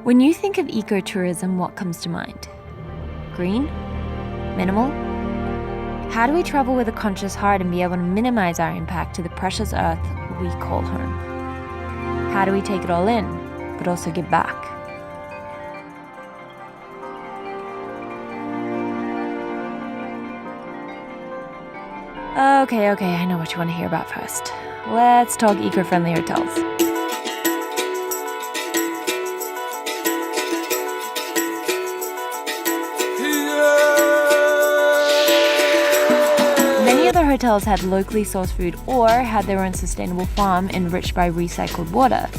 When you think of ecotourism, what comes to mind? Green? Minimal? How do we travel with a conscious heart and be able to minimize our impact to the precious earth we call home? How do we take it all in, but also give back? Okay, I know what you want to hear about first. Let's talk eco-friendly hotels. Many other hotels had locally sourced food or had their own sustainable farm enriched by recycled water.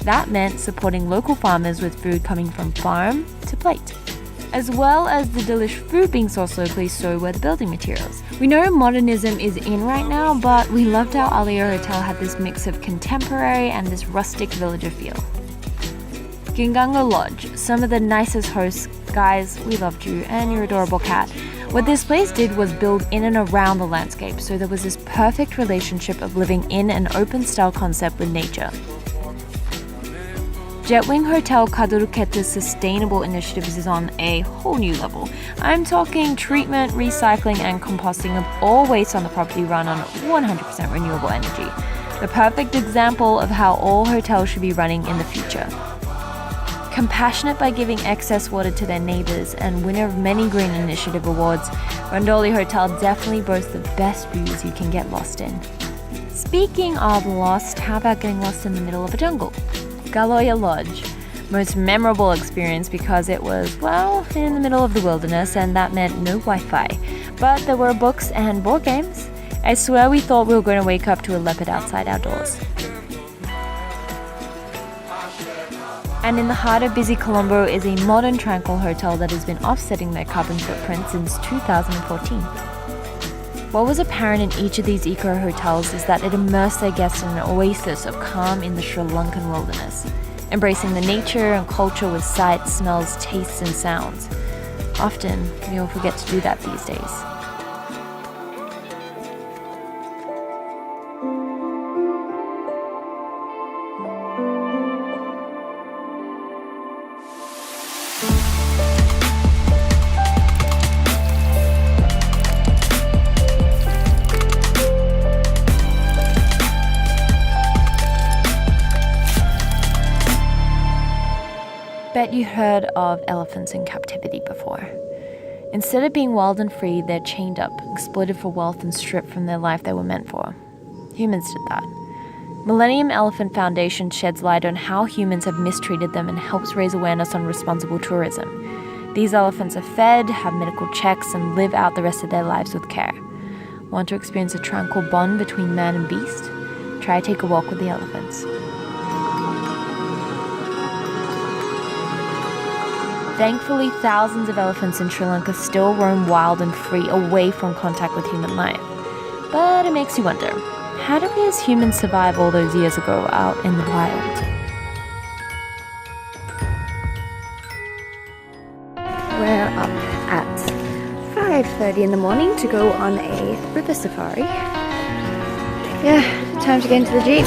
That meant supporting local farmers with food coming from farm to plate. As well as the delish food being sourced locally, so were the building materials. We know modernism is in right now, but we loved how Alio Hotel had this mix of contemporary and this rustic villager feel. Gingango Lodge, some of the nicest hosts. Guys, we loved you and your adorable cat. What this place did was build in and around the landscape, so there was this perfect relationship of living in an open-style concept with nature. Jetwing Hotel Kaduruketa's sustainable initiatives is on a whole new level. I'm talking treatment, recycling, and composting of all waste on the property run on 100% renewable energy. The perfect example of how all hotels should be running in the future. Compassionate by giving excess water to their neighbors and winner of many Green Initiative awards, Rondoli Hotel definitely boasts the best views you can get lost in. Speaking of lost, how about getting lost in the middle of a jungle? Galoya Lodge. Most memorable experience because it was, well, in the middle of the wilderness and that meant no Wi-Fi. But there were books and board games. I swear we thought we were going to wake up to a leopard outside our doors. And in the heart of busy Colombo is a modern tranquil hotel that has been offsetting their carbon footprint since 2014. What was apparent in each of these eco hotels is that it immersed their guests in an oasis of calm in the Sri Lankan wilderness, embracing the nature and culture with sights, smells, tastes, and sounds. Often, we all forget to do that these days. Bet you heard of elephants in captivity before. Instead of being wild and free, they're chained up, exploited for wealth and stripped from their life they were meant for. Humans did that. Millennium Elephant Foundation sheds light on how humans have mistreated them and helps raise awareness on responsible tourism. These elephants are fed, have medical checks, and live out the rest of their lives with care. Want to experience a tranquil bond between man and beast? Try to take a walk with the elephants. Thankfully, thousands of elephants in Sri Lanka still roam wild and free away from contact with human life. But it makes you wonder, how did we as humans survive all those years ago out in the wild? We're up at 5:30 in the morning to go on a river safari. Yeah, time to get into the Jeep.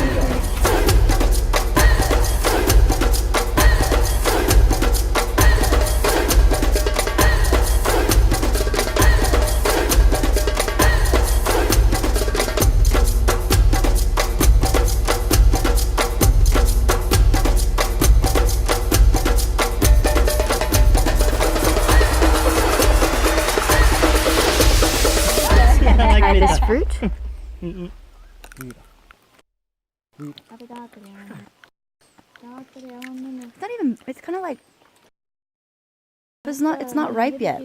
This fruit? It's not even, it's kind of like, it's not ripe yet.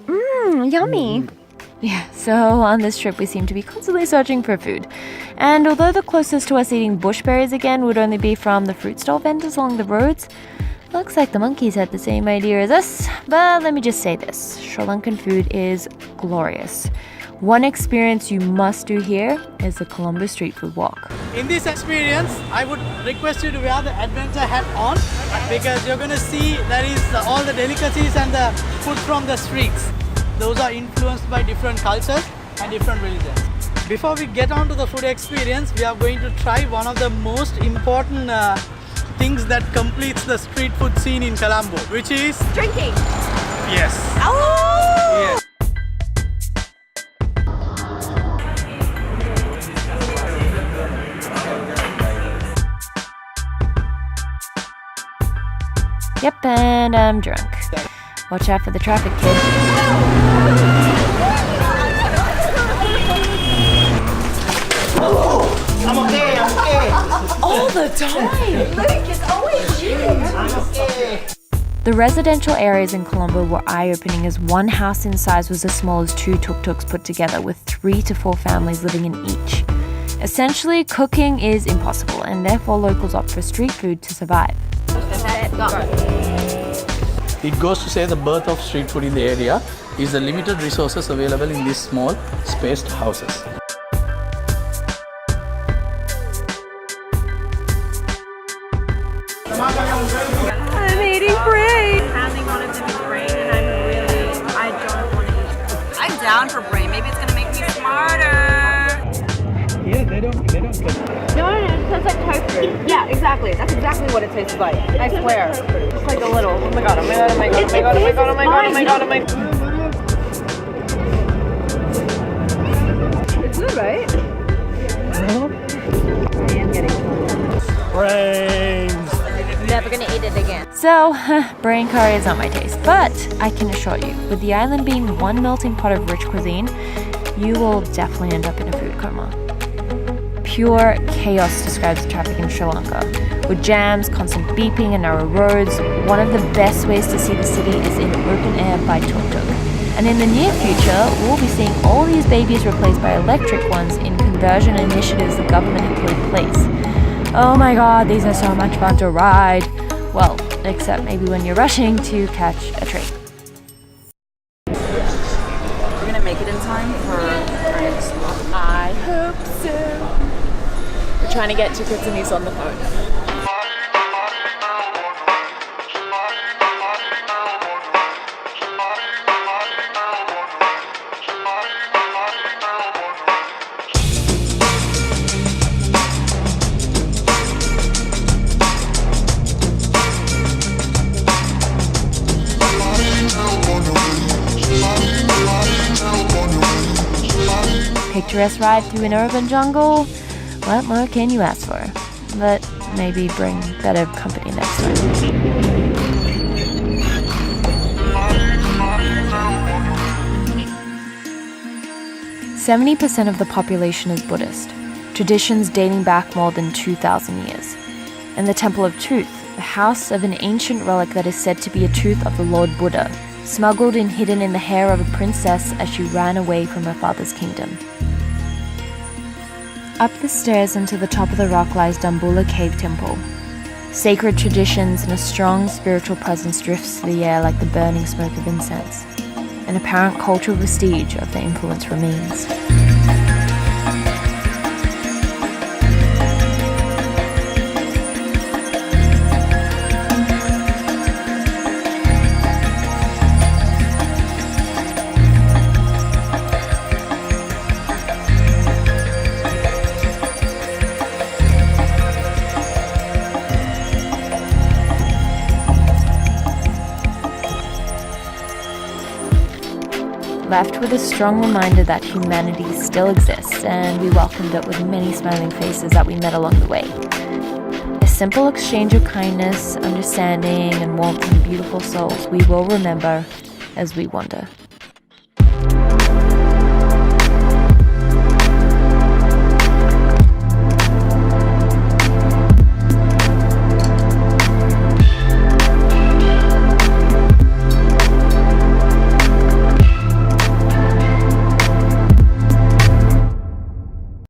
Yummy! Yeah, so on this trip we seem to be constantly searching for food. And although the closest to us eating bushberries again would only be from the fruit stall vendors along the roads, looks like the monkeys had the same idea as us. But let me just say this, Sri Lankan food is glorious. One experience you must do here is the Colombo street food walk. In this experience, I would request you to wear the adventure hat on because you're going to see there is all the delicacies and the food from the streets. Those are influenced by different cultures and different religions. Before we get on to the food experience, we are going to try one of the most important things that completes the street food scene in Colombo, which is Drinking. yes. Oh! Yes. Yep, and I'm drunk. Watch out for the traffic, kid. I'm okay. All the time! Luke, it's always you. I'm okay. The residential areas in Colombo were eye-opening, as one house in size was as small as 2 tuk-tuks put together, with 3 to 4 families living in each. Essentially, cooking is impossible, and therefore locals opt for street food to survive. It goes to say the birth of street food in the area is the limited resources available in these small, spaced houses. I'm eating brain. Apparently wanted to do brain and I don't want to eat it. I'm down for brain. Maybe it's gonna make me smarter. Here they don't get. No, it tastes like tofu. Yeah, exactly. That's exactly what it tastes like. I swear. Just like a little. Oh my god, oh my god, oh my god, oh my god, oh my god, oh my god, oh my god, oh my god. It's good, right? Brains. Never gonna eat it again. So, brain curry is not my taste, but I can assure you, with the island being one melting pot of rich cuisine, you will definitely end up in a food coma. Pure chaos describes the traffic in Sri Lanka. With jams, constant beeping, and narrow roads, one of the best ways to see the city is in open air by tuk-tuk. And in the near future, we'll be seeing all these babies replaced by electric ones in conversion initiatives the government has put in place. Oh my god, these are so much fun to ride. Well, except maybe when you're rushing to catch a train. We're gonna make it in time for Ernest. I hope so. We're trying to get tickets and he's on the phone. Picturesque ride through an urban jungle. What more can you ask for? But maybe bring better company next time. "70% of the population is Buddhist, traditions dating back more than 2,000 years. And the Temple of Truth, the house of an ancient relic that is said to be a tooth of the Lord Buddha, smuggled and hidden in the hair of a princess as she ran away from her father's kingdom. Up the stairs and to the top of the rock lies Dambulla Cave Temple. Sacred traditions and a strong spiritual presence drifts through the air like the burning smoke of incense. An apparent cultural vestige of the influence remains. Left with a strong reminder that humanity still exists, and we welcomed it with many smiling faces that we met along the way. A simple exchange of kindness, understanding, and warmth from beautiful souls we will remember as we wander.